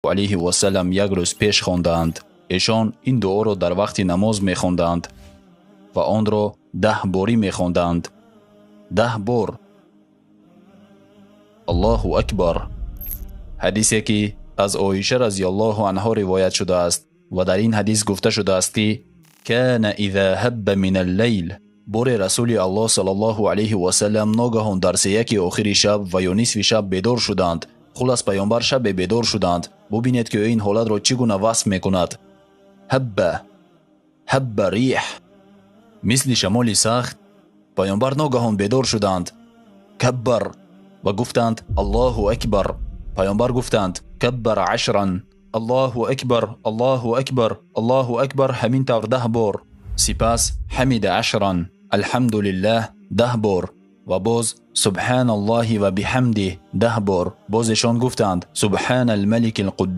علیه و سلم یک روز پیش خواندند. ایشان این دعا را در وقت نماز می خواندند و آن را 10 باری می خواندند. 10 بار. الله اکبر. حدیثی که از عایشه رضی الله عنها روایت شده است و در این حدیث گفته شده است که کان اذا هب من اللیل، بار رسول الله صلی الله علیه و سلم ناگهان در سیک آخر شب و یا نصف شب بیدار شدند. خلاص پیامبر شب بیدار شدند. ببینید که این حالت را چگونه وصف میکند. هب ریح، مثل شمال سخت. پیامبر ناگهان بیدار شدند. کبر و گفتند الله اکبر. پیامبر گفتند کبر 10. الله اکبر الله اکبر الله اکبر، همین طور 10 بار. سپس حمد 10. الحمدلله 10 بار و باز سبحان الله و بحمده 10 بار. بازشان گفتند سبحان الملك القدوس